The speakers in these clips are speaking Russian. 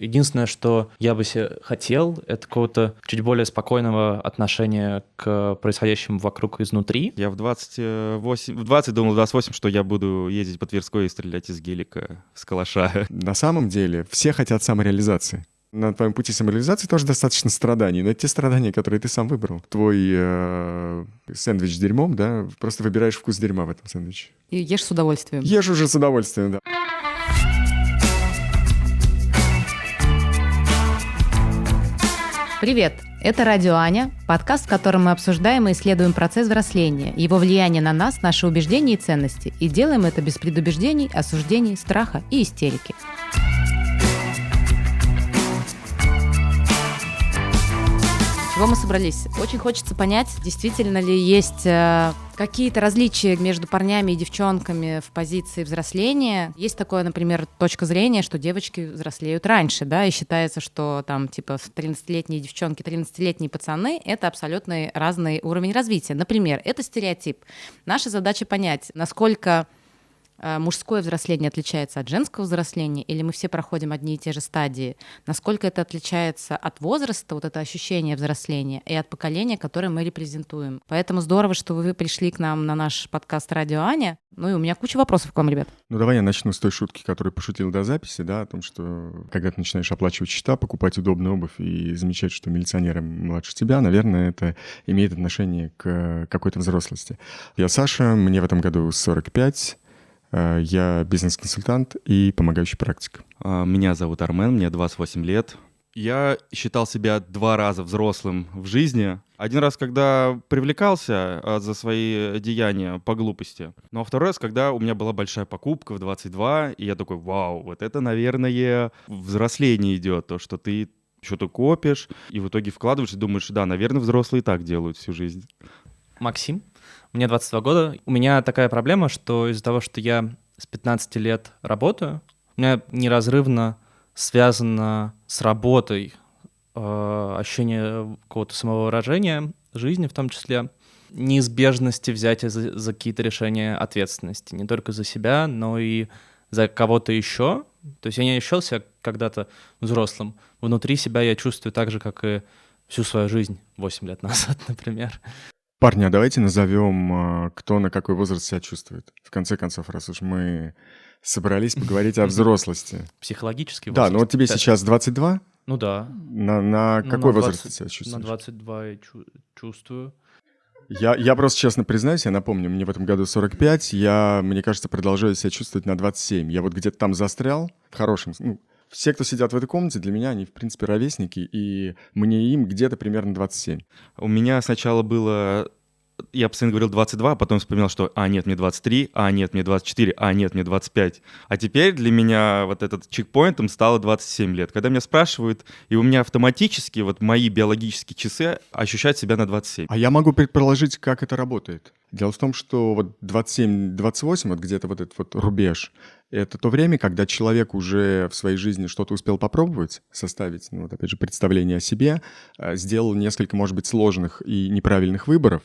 Единственное, что я бы себе хотел, это какого-то чуть более спокойного отношения к происходящему вокруг изнутри. Я в 20 думал, в 28, что я буду ездить по Тверской и стрелять из гелика с калаша. На самом деле все хотят самореализации. На твоем пути самореализации тоже достаточно страданий, но это те страдания, которые ты сам выбрал. Твой сэндвич с дерьмом, да, просто выбираешь вкус дерьма в этом сэндвиче. И ешь с удовольствием. Ешь уже с удовольствием, да. Привет! Это «Радио Аня», подкаст, в котором мы обсуждаем и исследуем процесс взросления, его влияние на нас, наши убеждения и ценности. И делаем это без предубеждений, осуждений, страха и истерики. Чего мы собрались? Очень хочется понять, действительно ли есть какие-то различия между парнями и девчонками в позиции взросления. Есть такое, например, точка зрения, что девочки взрослеют раньше, да, и считается, что там типа 13-летние девчонки, 13-летние пацаны — это абсолютно разный уровень развития. Например, это стереотип. Наша задача понять, насколько мужское взросление отличается от женского взросления, или мы все проходим одни и те же стадии, насколько это отличается от возраста, вот это ощущение взросления, и от поколения, которое мы репрезентуем. Поэтому здорово, что вы пришли к нам на наш подкаст «Радио Аня». Ну и у меня куча вопросов к вам, ребят. Ну давай я начну с той шутки, которую пошутил до записи, да, о том, что когда ты начинаешь оплачивать счета, покупать удобную обувь и замечать, что милиционеры младше тебя, наверное, это имеет отношение к какой-то взрослости. Я Саша, мне в этом году 45. Я бизнес-консультант и помогающий практик. Меня зовут Армен, мне 28 лет. Я считал себя 2 раза взрослым в жизни. Один раз, когда привлекался за свои деяния по глупости. Ну а второй раз, когда у меня была большая покупка в 22, и я такой: вау, вот это, наверное, взросление идет, то, что ты что-то копишь, и в итоге вкладываешь, и думаешь: да, наверное, взрослые так делают всю жизнь. Максим, мне 22 года. У меня такая проблема, что из-за того, что я с 15 лет работаю, у меня неразрывно связано с работой ощущение какого-то самовыражения жизни, в том числе неизбежности взятия за какие-то решения ответственности. Не только за себя, но и за кого-то еще. То есть я не ощущал себя когда-то взрослым. Внутри себя я чувствую так же, как и всю свою жизнь 8 лет назад, например. Парни, а давайте назовем, кто на какой возраст себя чувствует. В конце концов, раз уж мы собрались поговорить о взрослости. Психологический возраст. Да, ну вот тебе сейчас 22? Ну да. На какой возраст ты себя чувствуешь? На 22 я чувствую. Я просто честно признаюсь, я напомню, мне в этом году 45, мне кажется, продолжаю себя чувствовать на 27. Я вот где-то там застрял, в хорошем смысле. Все, кто сидят в этой комнате, для меня они, в принципе, ровесники, и мне им где-то примерно 27. У меня сначала было... Я постоянно говорил 22, а потом вспоминал, что нет, мне 23, нет, мне 24, нет, мне 25. А теперь для меня вот этот чекпоинтом стало 27 лет. Когда меня спрашивают, и у меня автоматически вот мои биологические часы ощущают себя на 27. А я могу предположить, как это работает. Дело в том, что вот 27-28, вот где-то вот этот вот рубеж, это то время, когда человек уже в своей жизни что-то успел попробовать, составить, вот опять же, представление о себе, сделал несколько, может быть, сложных и неправильных выборов,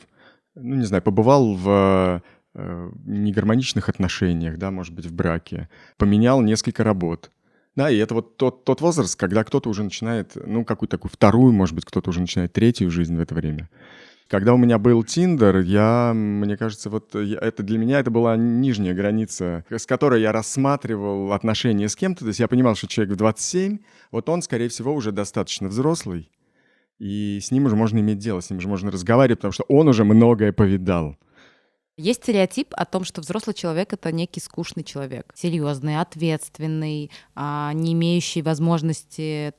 не знаю, побывал в негармоничных отношениях, да, может быть, в браке, поменял несколько работ. Да, и это вот тот возраст, когда кто-то уже начинает, какую-то такую вторую, может быть, кто-то уже начинает третью жизнь в это время. Когда у меня был Тиндер, мне кажется, это для меня это была нижняя граница, с которой я рассматривал отношения с кем-то. То есть я понимал, что человек в 27, вот он, скорее всего, уже достаточно взрослый, и с ним уже можно иметь дело, с ним уже можно разговаривать, потому что он уже многое повидал. Есть стереотип о том, что взрослый человек — это некий скучный человек, серьезный, ответственный, не имеющий возможности,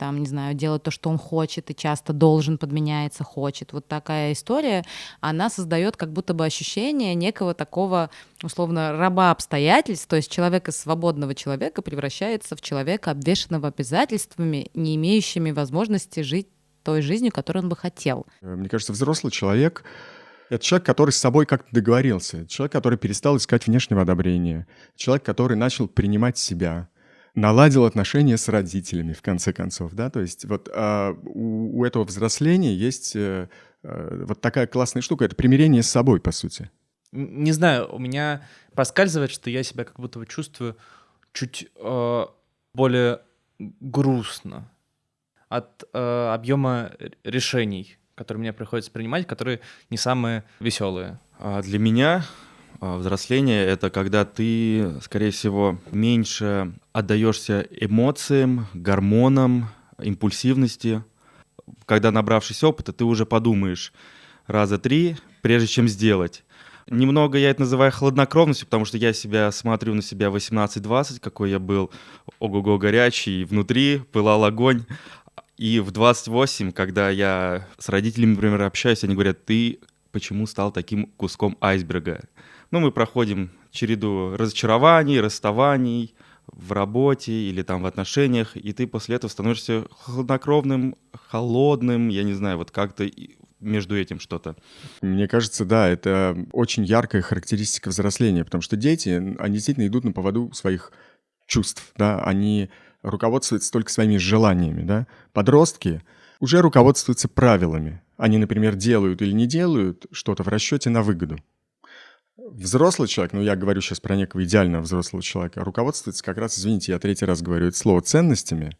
делать то, что он хочет, и часто должен, подменяется, хочет. Вот такая история, она создает как будто бы ощущение некого такого, условно, раба обстоятельств, то есть человек из свободного человека превращается в человека, обвешанного обязательствами, не имеющими возможности жить той жизнью, которую он бы хотел. Мне кажется, взрослый человек — это человек, который с собой как-то договорился, человек, который перестал искать внешнего одобрения, человек, который начал принимать себя, наладил отношения с родителями, в конце концов, да, то есть вот у этого взросления есть вот такая классная штука, это примирение с собой, по сути. Не знаю, у меня проскальзывает, что я себя как будто бы чувствую чуть более грустно от объема решений, которые мне приходится принимать, которые не самые веселые. Для меня взросление — это когда ты, скорее всего, меньше отдаешься эмоциям, гормонам, импульсивности. Когда, набравшись опыта, ты уже подумаешь раза 3, прежде чем сделать. Немного я это называю хладнокровностью, потому что я смотрю на себя 18-20, какой я был, ого-го, горячий, внутри пылал огонь. И в 28, когда я с родителями, например, общаюсь, они говорят: ты почему стал таким куском айсберга? Мы проходим череду разочарований, расставаний в работе или там в отношениях, и ты после этого становишься хладнокровным, холодным, я не знаю, вот как-то между этим что-то. Мне кажется, да, это очень яркая характеристика взросления, потому что дети, они действительно идут на поводу своих чувств, да, они руководствуются только своими желаниями, да. Подростки уже руководствуются правилами. Они, например, делают или не делают что-то в расчете на выгоду. Взрослый человек, я говорю сейчас про некого идеального взрослого человека, руководствуется как раз, извините, я 3-й раз говорю это слово, ценностями,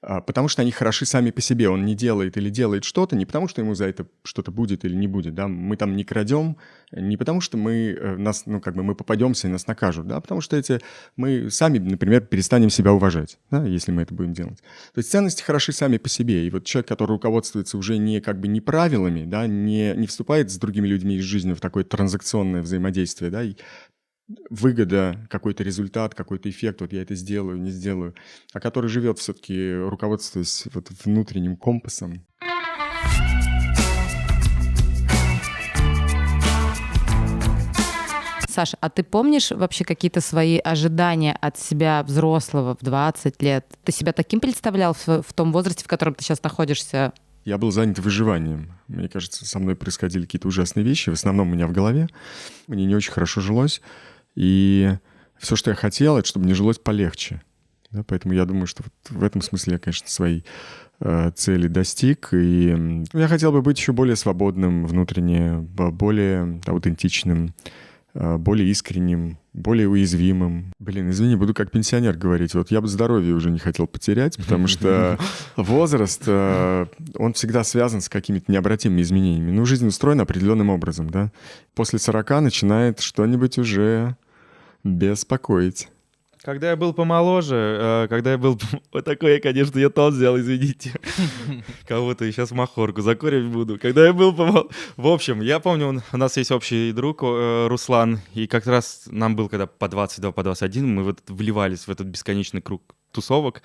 потому что они хороши сами по себе. Он не делает или делает что-то не потому, что ему за это что-то будет или не будет, да. Мы там не крадем, не потому что мы попадемся и нас накажут, да, потому что мы сами, например, перестанем себя уважать, да, если мы это будем делать. То есть ценности хороши сами по себе. И вот человек, который руководствуется уже не правилами, да, не вступает с другими людьми из жизни в такое транзакционное взаимодействие, да, и выгода, какой-то результат, какой-то эффект, вот я это сделаю, не сделаю, а который живет все-таки, руководствуясь вот внутренним компасом. Саша, а ты помнишь вообще какие-то свои ожидания от себя взрослого в 20 лет? Ты себя таким представлял в том возрасте, в котором ты сейчас находишься? Я был занят выживанием. Мне кажется, со мной происходили какие-то ужасные вещи, в основном у меня в голове. Мне не очень хорошо жилось. И все, что я хотел, это чтобы мне жилось полегче. Да, поэтому я думаю, что вот в этом смысле я, конечно, своей цели достиг. И я хотел бы быть еще более свободным внутренне, более аутентичным, более искренним, более уязвимым. Извини, буду как пенсионер говорить. Вот я бы здоровье уже не хотел потерять, потому что возраст, он всегда связан с какими-то необратимыми изменениями. Жизнь устроена определенным образом, да. После 40 начинает что-нибудь уже беспокоить. Когда я был помоложе, вот такой я, конечно, я тон взял, извините. Кого-то сейчас махорку закуривать буду. Когда я был В общем, я помню, у нас есть общий друг Руслан, и как раз нам был, когда по 22, по 21, мы вливались в этот бесконечный круг тусовок.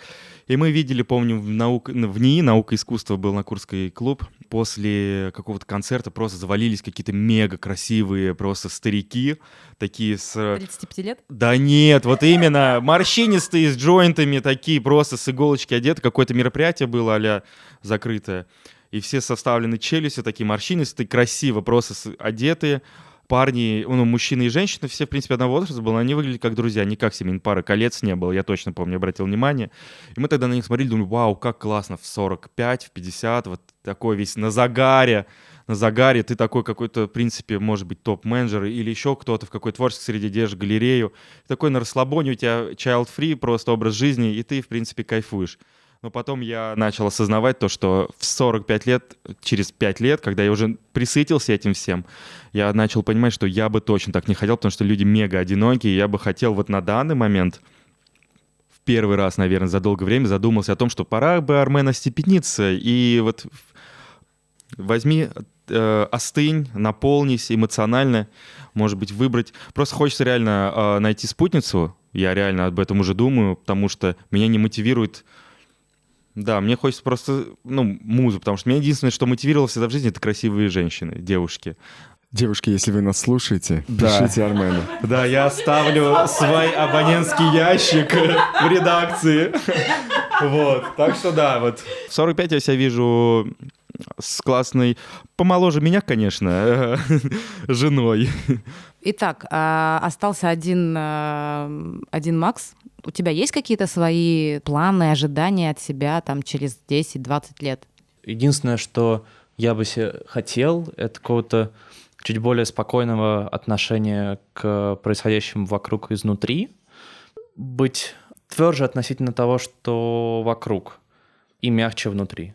И мы видели, помню, в НИИ, наука и искусство, был на Курской клуб. После какого-то концерта просто завалились какие-то мега красивые просто старики, такие с... 35 лет? Да нет, вот именно, морщинистые, с джойнтами, такие просто с иголочки одеты. Какое-то мероприятие было а-ля закрытое. И все составлены челюстью, такие морщинистые, красиво просто одетые. Парни, мужчины и женщины, все, в принципе, одного возраста были, они выглядели как друзья, не как семейная пара, колец не было, я точно помню, обратил внимание. И мы тогда на них смотрели, думали, вау, как классно, в 45, в 50, вот такой весь на загаре, ты такой какой-то, в принципе, может быть, топ-менеджер или еще кто-то в какой-то творческой среде держишь галерею, такой на расслабоне, у тебя child-free просто образ жизни, и ты, в принципе, кайфуешь. Но потом я начал осознавать то, что в 45 лет, через 5 лет, когда я уже присытился этим всем, я начал понимать, что я бы точно так не хотел, потому что люди мега одинокие, и я бы хотел вот на данный момент, в первый раз, наверное, за долгое время задумался о том, что пора бы, Армен, остепениться, и вот возьми, остынь, наполнись эмоционально, может быть, выбрать. Просто хочется реально найти спутницу, я реально об этом уже думаю, потому что меня не мотивирует. Да, мне хочется просто, музу, потому что меня единственное, что мотивировало всегда в жизни, это красивые женщины, девушки. Девушки, если вы нас слушаете, пишите Армену. Да, я оставлю свой абонентский ящик в редакции. Вот, так что да, вот. В 45 я себя вижу с классной, помоложе меня, конечно, женой. Итак, остался один Макс. У тебя есть какие-то свои планы, ожидания от себя там через 10-20 лет? Единственное, что я бы себе хотел, это какого-то чуть более спокойного отношения к происходящему вокруг изнутри. Быть тверже относительно того, что вокруг, и мягче внутри.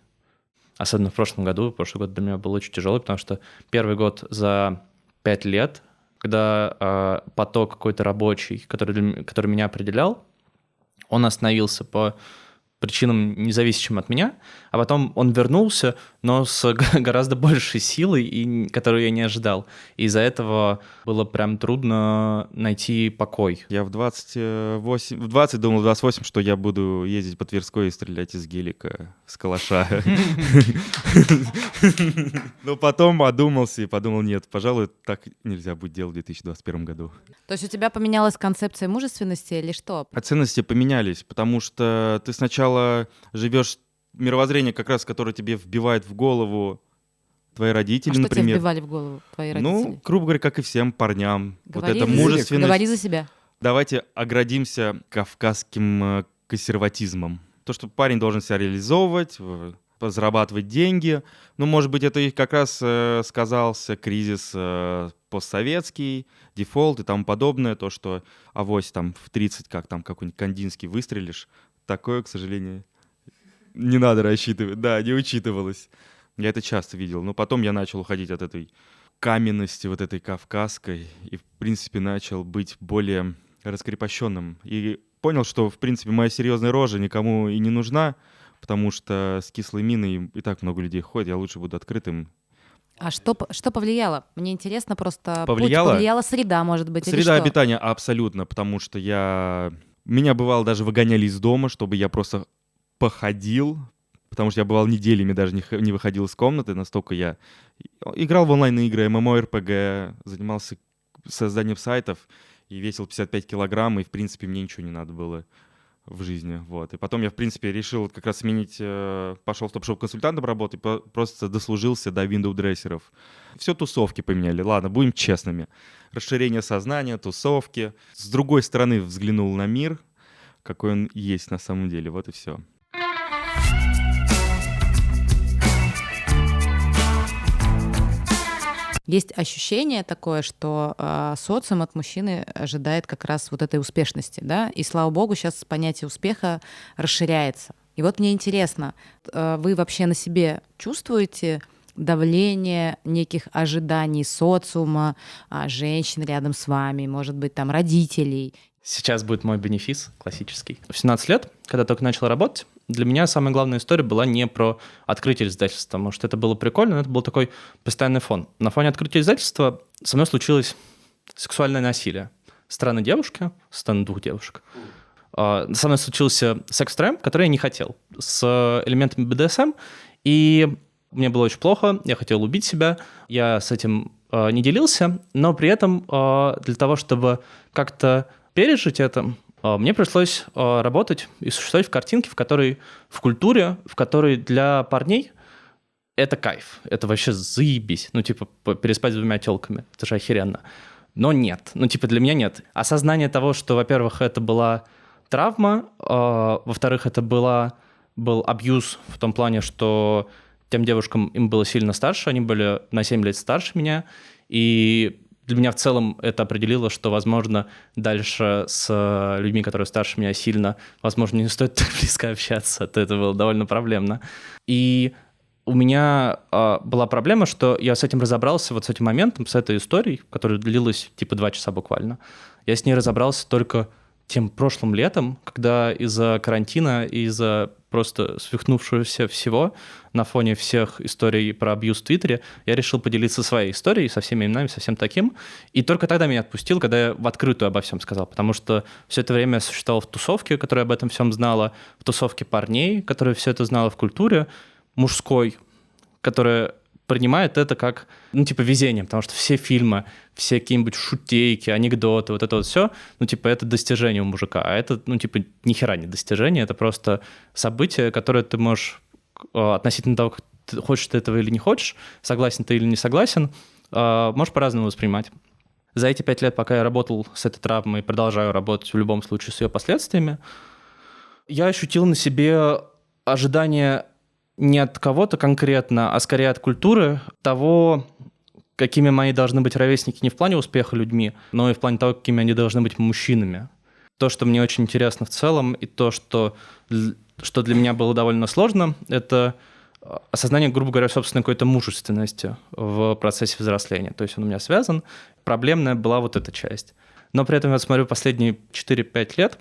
Особенно в прошлом году. Прошлый год для меня был очень тяжелый, потому что первый год за 5 лет, когда поток какой-то рабочий, который меня определял, он остановился по причинам, независящим от меня, а потом он вернулся, но с гораздо большей силой, которую я не ожидал. И из-за этого было прям трудно найти покой. Я в 20 думал, в 28, что я буду ездить по Тверской и стрелять из гелика с калаша. Но потом одумался и подумал, нет, пожалуй, так нельзя будет делать в 2021 году. То есть у тебя поменялась концепция мужественности или что? А ценности поменялись, потому что ты сначала живешь мировоззрение, как раз, которое тебе вбивает в голову твои родители, что например. тебе вбивали в голову твои родители? Ну, грубо говоря, как и всем парням. Говори, вот эта мужественность. Говори за себя. Давайте оградимся кавказским консерватизмом. То, что парень должен себя реализовывать, зарабатывать деньги. Ну, может быть, это и как раз сказался кризис постсоветский, дефолт и тому подобное. То, что авось там в 30, как там какой-нибудь Кандинский выстрелишь, такое, к сожалению, не надо рассчитывать. Да, не учитывалось. Я это часто видел. Но потом я начал уходить от этой каменности, вот этой кавказской, и, в принципе, начал быть более раскрепощенным. И понял, что, в принципе, моя серьезная рожа никому и не нужна, потому что с кислой миной и так много людей ходит, я лучше буду открытым. А что повлияло? Мне интересно просто. Повлияла среда, может быть, среда или что? обитания абсолютно, потому что меня бывало даже выгоняли из дома, чтобы я просто походил, потому что я бывал неделями даже не выходил из комнаты, настолько я играл в онлайн-игры, MMORPG, занимался созданием сайтов и весил 55 килограмм, и, в принципе, мне ничего не надо было в жизни, вот. И потом я, в принципе, решил как раз сменить, пошел в топ-шоп консультантом работать, просто дослужился до виндоу-дрессеров. Все тусовки поменяли, ладно, будем честными. Расширение сознания, тусовки. С другой стороны взглянул на мир, какой он есть на самом деле, вот и все. Есть ощущение такое, что социум от мужчины ожидает как раз вот этой успешности, да? И слава богу, сейчас понятие успеха расширяется. И вот мне интересно, вы вообще на себе чувствуете давление неких ожиданий социума, женщин рядом с вами, может быть, там родителей? Сейчас будет мой бенефис классический. В 17 лет, когда только начал работать, для меня самая главная история была не про открытие издательства, потому что это было прикольно, но это был такой постоянный фон. На фоне открытия издательства со мной случилось сексуальное насилие. Со стороны девушки, со стороны 2 девушек. Со мной случился секс-трэм, который я не хотел, с элементами BDSM, и мне было очень плохо, я хотел убить себя, я с этим не делился, но при этом для того, чтобы как-то пережить это, мне пришлось работать и существовать в картинке, в культуре, в которой для парней это кайф, это вообще заебись. Ну, типа, переспать с 2 тёлками, это же охеренно. Но нет, ну, типа, для меня нет. Осознание того, что, во-первых, это была травма, во-вторых, это был абьюз в том плане, что тем девушкам им было сильно старше, они были на 7 лет старше меня, и для меня в целом это определило, что, возможно, дальше с людьми, которые старше меня сильно, возможно, не стоит так близко общаться. Это было довольно проблемно. И у меня была проблема, что я с этим разобрался, вот с этим моментом, с этой историей, которая длилась типа 2 часа буквально. Я с ней разобрался только тем прошлым летом, когда из-за карантина, из-за просто свихнувшегося всего на фоне всех историй про абьюз в Твиттере, я решил поделиться своей историей со всеми именами, со всем таким. И только тогда меня отпустил, когда я в открытую обо всем сказал, потому что все это время я существовал в тусовке, которая об этом всем знала, в тусовке парней, которая все это знала, в культуре мужской, которая принимает это как, ну, типа, везение, потому что все фильмы, все какие-нибудь шутейки, анекдоты, вот это вот все, ну, типа, это достижение у мужика, а это, ну, типа, ни хера не достижение, это просто событие, которое ты можешь относительно того, хочешь ты этого или не хочешь, согласен ты или не согласен, можешь по-разному воспринимать. За эти 5 лет, пока я работал с этой травмой, продолжаю работать в любом случае с ее последствиями, я ощутил на себе ожидание не от кого-то конкретно, а скорее от культуры того, какими мои должны быть ровесники не в плане успеха людьми, но и в плане того, какими они должны быть мужчинами. То, что мне очень интересно в целом, и то, что для меня было довольно сложно, это осознание, грубо говоря, собственной какой-то мужественности в процессе взросления. То есть он у меня связан. Проблемная была вот эта часть. Но при этом я смотрю последние 4-5 лет,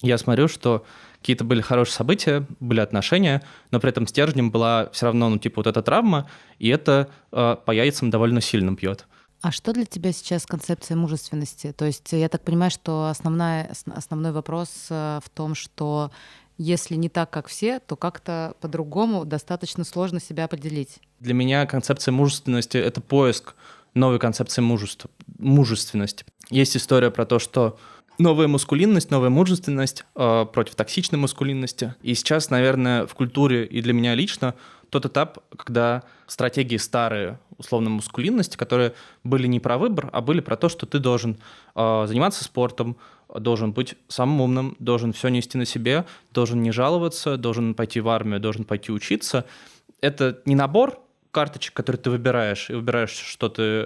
я смотрю, что какие-то были хорошие события, были отношения, но при этом стержнем была все равно, вот эта травма, и это по яйцам довольно сильно бьет. А что для тебя сейчас концепция мужественности? То есть я так понимаю, что основной вопрос в том, что если не так, как все, то как-то по-другому достаточно сложно себя определить. Для меня концепция мужественности — это поиск новой концепции мужественности. Есть история про то, что новая маскулинность, новая мужественность против токсичной маскулинности. И сейчас, наверное, в культуре и для меня лично тот этап, когда стратегии старые, условно, маскулинности, которые были не про выбор, а были про то, что ты должен заниматься спортом, должен быть самым умным, должен все нести на себе, должен не жаловаться, должен пойти в армию, должен пойти учиться. Это не набор карточек, которые ты выбираешь, и выбираешь,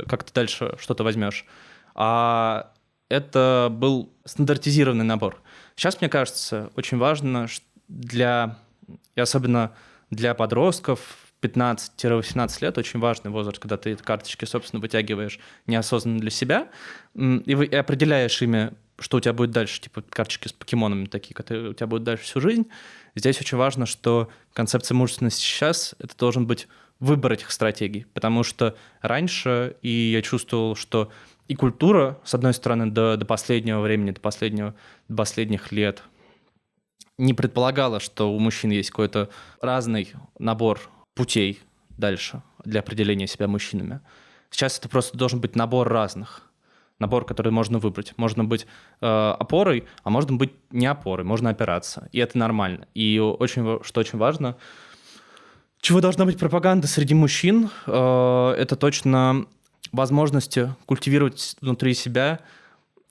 как ты дальше что-то возьмешь, а это был стандартизированный набор. Сейчас, мне кажется, очень важно и особенно для подростков, 15-18 лет, очень важный возраст, когда ты карточки, собственно, вытягиваешь неосознанно для себя и определяешь ими, что у тебя будет дальше, типа карточки с покемонами такие, которые у тебя будут дальше всю жизнь. Здесь очень важно, что концепция мужественности сейчас — это должен быть выбор этих стратегий, потому что раньше, и я чувствовал, что и культура, с одной стороны, до последнего времени, до последних лет не предполагала, что у мужчин есть какой-то разный набор путей дальше для определения себя мужчинами. Сейчас это просто должен быть набор разных. Набор, который можно выбрать. Можно быть опорой, а можно быть не опорой, можно опираться. И это нормально. И что очень важно, чего должна быть пропаганда среди мужчин, это точно возможности культивировать внутри себя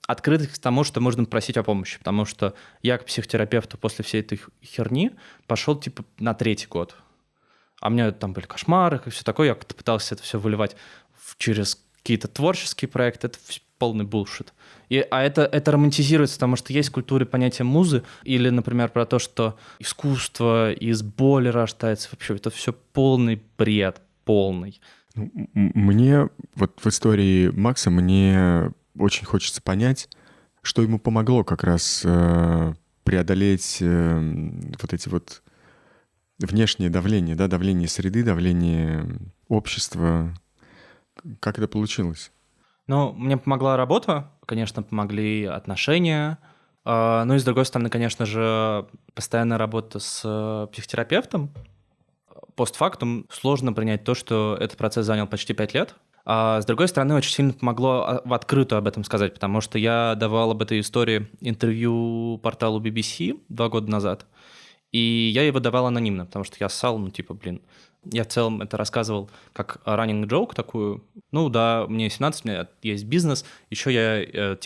открытость к тому, что можно просить о помощи. Потому что я к психотерапевту после всей этой херни пошел на 3-й год. А у меня там были кошмары и все такое. Я как-то пытался это все выливать через какие-то творческие проекты. Это полный булшит. А это романтизируется, потому что есть в культуре понятие музы, или, например, про то, что искусство из боли рождается. Вообще, это все полный бред, полный. Мне вот в истории Макса мне очень хочется понять, что ему помогло как раз преодолеть вот эти вот внешнее давление, да, давление среды, давление общества. Как это получилось? Мне помогла работа, конечно, помогли отношения, и, с другой стороны, конечно же, постоянная работа с психотерапевтом. Постфактум сложно принять то, что этот процесс занял почти 5 лет. А с другой стороны, очень сильно помогло в открытую об этом сказать, потому что я давал об этой истории интервью порталу BBC 2 года назад, и я его давал анонимно, потому что я ссал, я в целом это рассказывал как running joke такую. Да, мне 17, у меня есть бизнес, еще я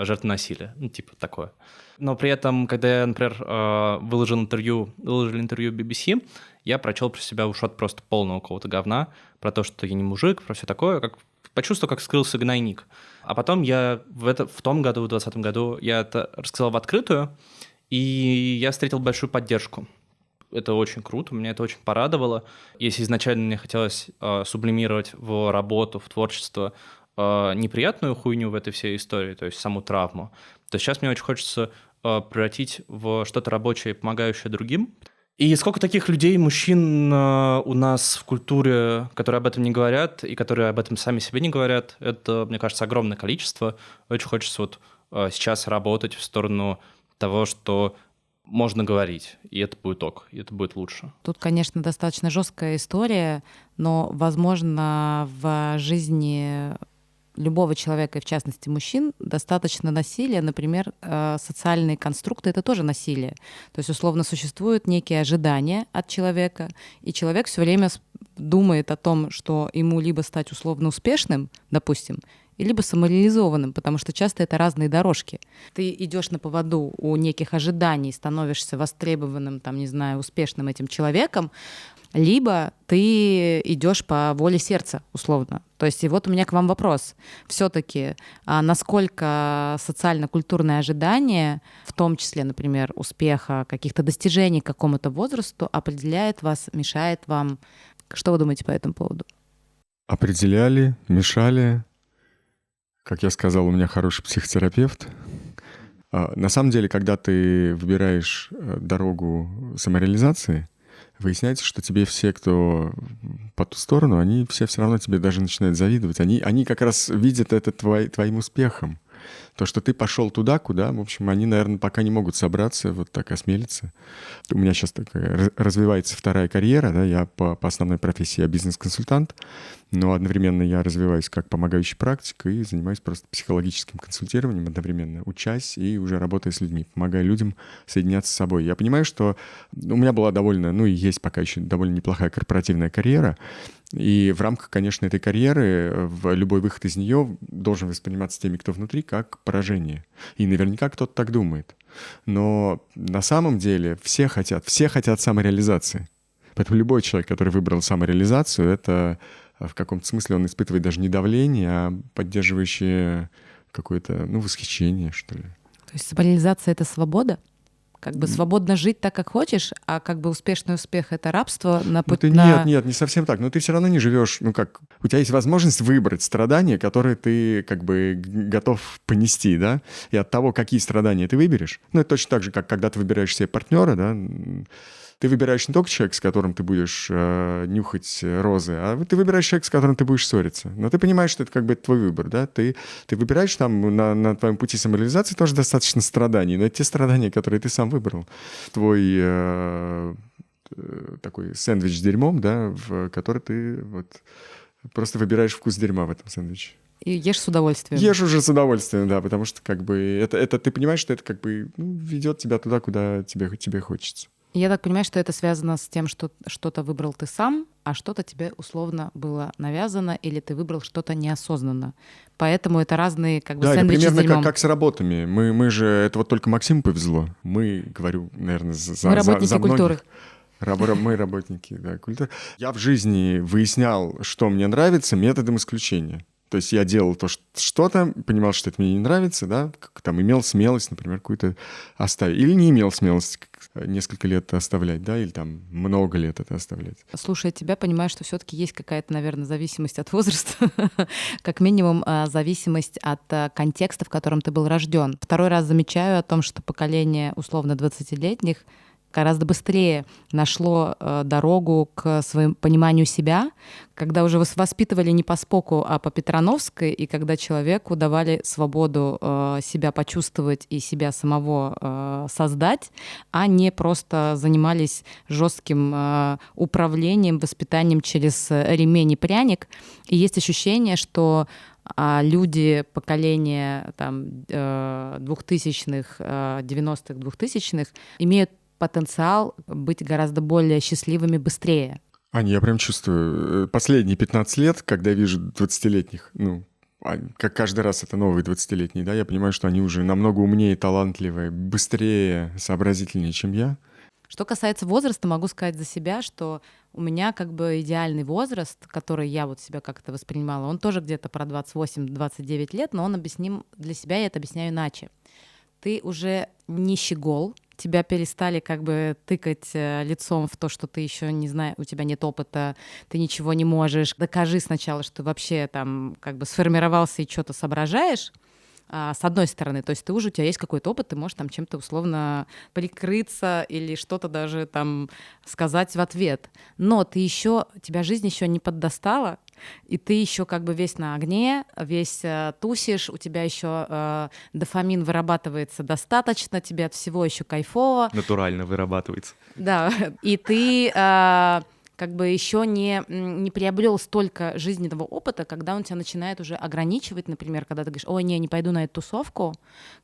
жертва насилия, такое. Но при этом, когда я, например, выложили интервью BBC, я прочел про себя ушат просто полного какого-то говна, про то, что я не мужик, про все такое, почувствовал, как скрылся гнойник. А потом я в том году, в 2020 году, я это рассказал в открытую, и я встретил большую поддержку. Это очень круто, меня это очень порадовало. Если изначально мне хотелось сублимировать в работу, в творчество неприятную хуйню в этой всей истории, то есть саму травму, то сейчас мне очень хочется превратить в что-то рабочее и помогающее другим. И сколько таких людей, мужчин у нас в культуре, которые об этом не говорят и которые об этом сами себе не говорят, это, мне кажется, огромное количество. Очень хочется сейчас работать в сторону того, что можно говорить, и это будет ок, и это будет лучше. Тут, конечно, достаточно жесткая история, но, возможно, в жизни любого человека, и в частности мужчин, достаточно насилия. Например, социальные конструкты — это тоже насилие. То есть, условно, существуют некие ожидания от человека, и человек все время думает о том, что ему либо стать условно успешным, допустим, и либо самореализованным, потому что часто это разные дорожки. Ты идешь на поводу у неких ожиданий, становишься востребованным, успешным этим человеком, либо ты идешь по воле сердца, условно. То есть и вот у меня к вам вопрос. Все-таки насколько социально-культурные ожидания, в том числе, например, успеха, каких-то достижений к какому-то возрасту, определяет вас, мешает вам? Что вы думаете по этому поводу? Определяли, мешали. Как я сказал, у меня хороший психотерапевт. На самом деле, когда ты выбираешь дорогу самореализации, выясняется, что тебе все, кто по ту сторону, они все равно тебе даже начинают завидовать. Они как раз видят это твоим успехом. То, что ты пошел туда, куда, в общем, они, наверное, пока не могут собраться, вот так осмелиться. У меня сейчас такая развивается вторая карьера, да, я по основной профессии я бизнес-консультант, но одновременно я развиваюсь как помогающий практик и занимаюсь просто психологическим консультированием одновременно, учась и уже работая с людьми, помогая людям соединяться с собой. Я понимаю, что у меня была довольно, ну и есть пока еще довольно неплохая корпоративная карьера, и в рамках, конечно, этой карьеры любой выход из нее должен восприниматься теми, кто внутри, как поражение. И наверняка кто-то так думает. Но на самом деле все хотят самореализации. Поэтому любой человек, который выбрал самореализацию, это в каком-то смысле он испытывает даже не давление, а поддерживающее какое-то, восхищение, что ли. То есть самореализация — это свобода? Как бы свободно жить так, как хочешь, а как бы успешный успех — это рабство на путь Нет, не совсем так. Но ты все равно не живешь, у тебя есть возможность выбрать страдания, которые ты как бы готов понести, да? И от того, какие страдания ты выберешь, это точно так же, как когда ты выбираешь себе партнера, да? Ты выбираешь не только человека, с которым ты будешь нюхать розы, а ты выбираешь человека, с которым ты будешь ссориться. Но ты понимаешь, что это как бы твой выбор, да? Ты выбираешь там на твоем пути самореализации тоже достаточно страданий, но это те страдания, которые ты сам выбрал. Твой такой сэндвич с дерьмом, да, в который ты вот просто выбираешь вкус дерьма в этом сэндвиче. И ешь с удовольствием. Ешь уже с удовольствием, да, потому что как бы это ты понимаешь, что это как бы ведет тебя туда, куда тебе хочется. Я так понимаю, что это связано с тем, что что-то выбрал ты сам, а что-то тебе условно было навязано, или ты выбрал что-то неосознанно. Поэтому это разные как бы да, сэндвичи с дерьмом. Да, это примерно как с работами. Мы же, это вот только Максиму повезло. Мы, говорю, наверное, за мы работники за культуры. Мы работники, да, культуры. Я в жизни выяснял, что мне нравится, методом исключения. То есть я делал то, что-то, понимал, что это мне не нравится, да, там имел смелость, например, какую-то оставить. Или не имел смелости несколько лет оставлять, да, или там много лет это оставлять. Слушая тебя, понимаю, что все-таки есть какая-то, наверное, зависимость от возраста, как минимум зависимость от контекста, в котором ты был рожден. Второй раз замечаю о том, что поколение условно 20-летних гораздо быстрее нашло дорогу к своему пониманию себя, когда уже воспитывали не по Споку, а по Петрановской, и когда человеку давали свободу себя почувствовать и себя самого создать, а не просто занимались жестким управлением, воспитанием через ремень и пряник. И есть ощущение, что люди поколения 2000-х, 90-х, 2000-х имеют потенциал быть гораздо более счастливыми быстрее. Аня, я прям чувствую, последние 15 лет, когда я вижу 20-летних, как каждый раз это новые 20-летние, да, я понимаю, что они уже намного умнее, талантливее, быстрее, сообразительнее, чем я. Что касается возраста, могу сказать за себя, что у меня как бы идеальный возраст, который я вот себя как-то воспринимала, он тоже где-то про 28-29 лет, но он объясним для себя, я это объясняю иначе. Ты уже не щегол, тебя перестали как бы тыкать лицом в то, что ты еще не знаешь, у тебя нет опыта, ты ничего не можешь. Докажи сначала, что вообще там как бы сформировался и что-то соображаешь. С одной стороны, то есть ты уже, у тебя есть какой-то опыт, ты можешь там чем-то условно прикрыться или что-то даже там сказать в ответ. Но ты еще, тебя жизнь еще не поддостала, и ты еще как бы весь на огне, весь тусишь, у тебя еще дофамин вырабатывается достаточно, тебе от всего еще кайфово. Натурально вырабатывается. Да, и ты как бы еще не приобрел столько жизненного опыта, когда он тебя начинает уже ограничивать, например, когда ты говоришь: ой, не пойду на эту тусовку,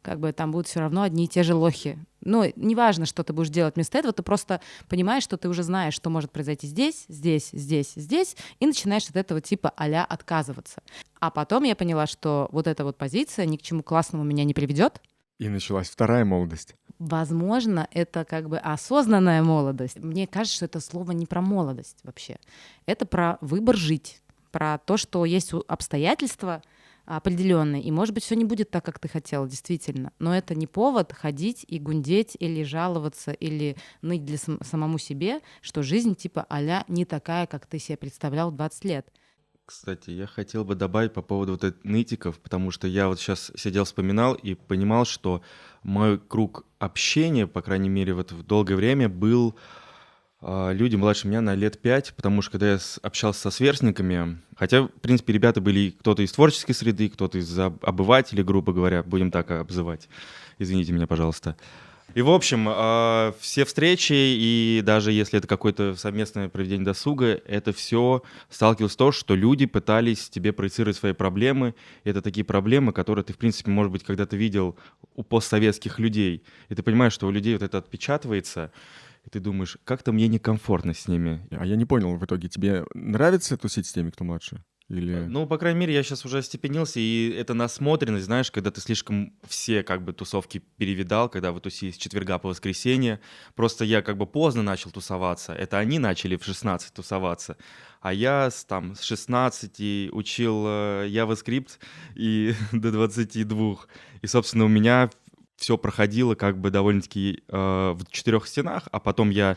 как бы там будут все равно одни и те же лохи. Неважно, что ты будешь делать вместо этого, ты просто понимаешь, что ты уже знаешь, что может произойти здесь, и начинаешь от этого типа а-ля отказываться. А потом я поняла, что вот эта вот позиция ни к чему классному меня не приведет, И началась вторая молодость. Возможно, это как бы осознанная молодость. Мне кажется, что это слово не про молодость вообще. Это про выбор жить, про то, что есть обстоятельства определенные, и, может быть, все не будет так, как ты хотела, действительно. Но это не повод ходить и гундеть, или жаловаться, или ныть для самому себе, что жизнь типа а-ля не такая, как ты себе представлял в 20 лет. Кстати, я хотел бы добавить по поводу вот этих нытиков, потому что я вот сейчас сидел, вспоминал и понимал, что мой круг общения, по крайней мере, вот в долгое время был люди младше меня на лет 5, потому что когда я общался со сверстниками, хотя, в принципе, ребята были кто-то из творческой среды, кто-то из обывателей, грубо говоря, будем так обзывать, извините меня, пожалуйста. И, в общем, все встречи, и даже если это какое-то совместное проведение досуга, это все сталкивалось с том, что люди пытались тебе проецировать свои проблемы. И это такие проблемы, которые ты, в принципе, может быть, когда-то видел у постсоветских людей. И ты понимаешь, что у людей вот это отпечатывается, и ты думаешь, как-то мне некомфортно с ними. А я не понял в итоге, тебе нравится тусить с теми, кто младше? Или... Ну, по крайней мере, я сейчас уже остепенился, и это насмотренность, знаешь, когда ты слишком все как бы тусовки перевидал, когда вы тусили с четверга по воскресенье. Просто я как бы поздно начал тусоваться, это они начали в 16 тусоваться, а я там с 16 учил JavaScript и до 22. И, собственно, у меня все проходило как бы довольно-таки в 4 стенах, а потом я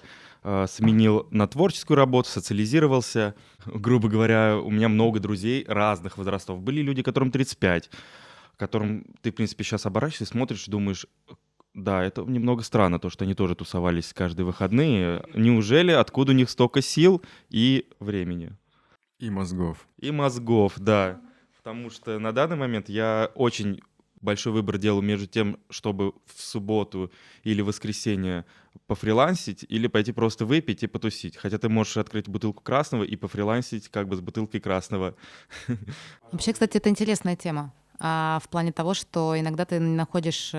сменил на творческую работу, социализировался. Грубо говоря, у меня много друзей разных возрастов. Были люди, которым 35, которым ты, в принципе, сейчас оборачиваешься, смотришь и думаешь, да, это немного странно, то, что они тоже тусовались каждые выходные. Неужели, откуда у них столько сил и времени? И мозгов. И мозгов, да. Потому что на данный момент я очень большой выбор делаю между тем, чтобы в субботу или воскресенье пофрилансить, или пойти просто выпить и потусить. Хотя ты можешь открыть бутылку красного и пофрилансить как бы с бутылкой красного. Вообще, кстати, это интересная тема. В плане того, что иногда ты не находишь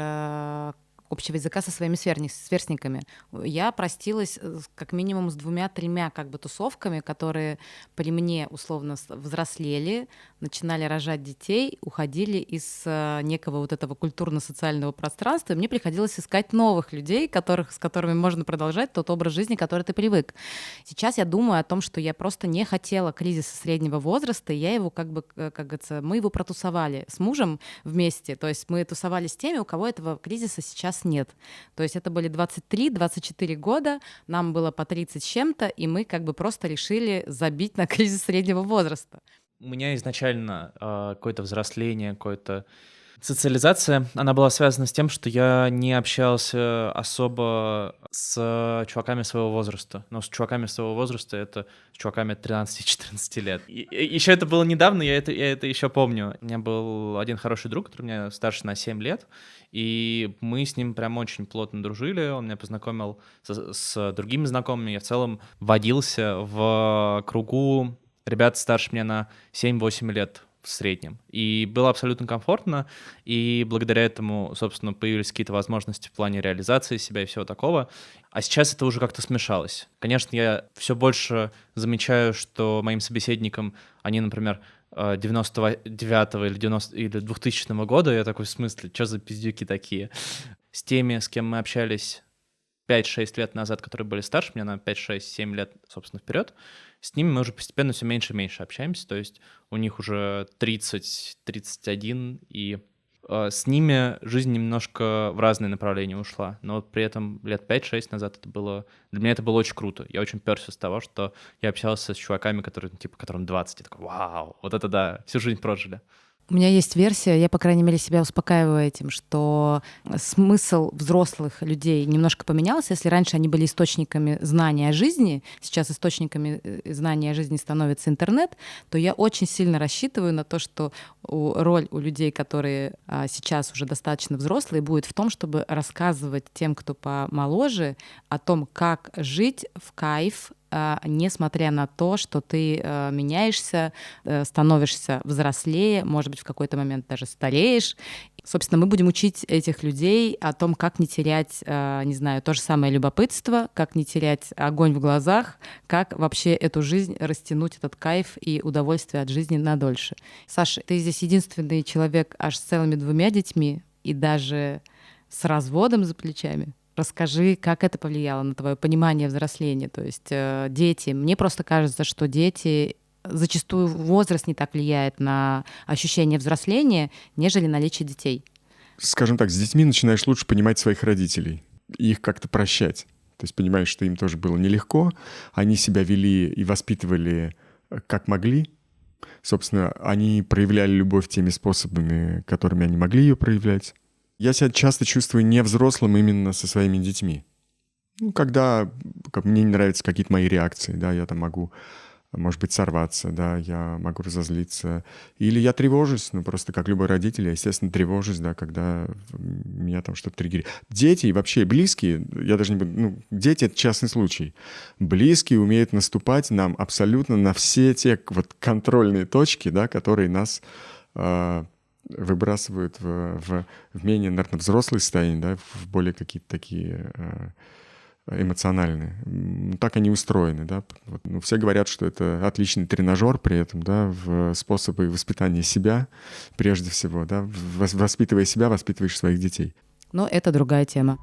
общего языка со своими сверстниками. Я простилась как минимум с 2-3 как бы тусовками, которые при мне условно взрослели, начинали рожать детей, уходили из некого вот этого культурно-социального пространства, и мне приходилось искать новых людей, с которыми можно продолжать тот образ жизни, который ты привык. Сейчас я думаю о том, что я просто не хотела кризиса среднего возраста, и я его как говорится, мы его протусовали с мужем вместе, то есть мы тусовали с теми, у кого этого кризиса сейчас нет. То есть это были 23-24 года, нам было по 30 с чем-то, и мы как бы просто решили забить на кризис среднего возраста. У меня изначально какое-то взросление, какое-то социализация, она была связана с тем, что я не общался особо с чуваками своего возраста. Но с чуваками своего возраста это с чуваками от 13-14 лет. И еще это было недавно, я это еще помню. У меня был один хороший друг, который меня старше на 7 лет, и мы с ним прям очень плотно дружили. Он меня познакомил с другими знакомыми. Я в целом водился в кругу ребят старше меня на 7-8 лет в среднем. И было абсолютно комфортно, и благодаря этому, собственно, появились какие-то возможности в плане реализации себя и всего такого. А сейчас это уже как-то смешалось. Конечно, я все больше замечаю, что моим собеседникам, они, например, 99-го или 2000 года, я такой, в смысле, что за пиздюки такие? С теми, с кем мы общались 5-6 лет назад, которые были старше меня на 5-6-7 лет, собственно, вперед, с ними мы уже постепенно все меньше и меньше общаемся, то есть у них уже 30-31, и с ними жизнь немножко в разные направления ушла, но при этом лет 5-6 назад это было... Для меня это было очень круто. Я очень перся с того, что я общался с чуваками, которым 20, я такой, вау, вот это да, всю жизнь прожили. У меня есть версия, я, по крайней мере, себя успокаиваю этим, что смысл взрослых людей немножко поменялся. Если раньше они были источниками знания о жизни, сейчас источниками знания о жизни становится интернет, то я очень сильно рассчитываю на то, что роль у людей, которые сейчас уже достаточно взрослые, будет в том, чтобы рассказывать тем, кто помоложе, о том, как жить в кайф, несмотря на то, что ты меняешься, становишься взрослее, может быть, в какой-то момент даже стареешь. Собственно, мы будем учить этих людей о том, как не терять, не знаю, то же самое любопытство, как не терять огонь в глазах, как вообще эту жизнь растянуть, этот кайф и удовольствие от жизни надольше. Саша, ты здесь единственный человек аж с целыми 2 детьми, и даже с разводом за плечами. Расскажи, как это повлияло на твое понимание взросления. То есть дети, мне просто кажется, что дети, зачастую возраст не так влияет на ощущение взросления, нежели наличие детей. Скажем так, с детьми начинаешь лучше понимать своих родителей, и их как-то прощать. То есть понимаешь, что им тоже было нелегко, они себя вели и воспитывали как могли. Собственно, они проявляли любовь теми способами, которыми они могли ее проявлять. Я себя часто чувствую не взрослым именно со своими детьми. Когда мне не нравятся какие-то мои реакции, да, я там могу, может быть, сорваться, да, я могу разозлиться. Или я тревожусь, просто как любой родитель, я, естественно, тревожусь, да, когда меня там что-то триггерит. Дети и вообще близкие, я даже не буду, дети — это частный случай. Близкие умеют наступать нам абсолютно на все те вот контрольные точки, да, которые нас выбрасывают в менее, наверное, взрослые состояния, да, в более какие-то такие эмоциональные. Так они устроены, да. Все говорят, что это отличный тренажер при этом, да, в способы воспитания себя, прежде всего, да. Воспитывая себя, воспитываешь своих детей. Но это другая тема.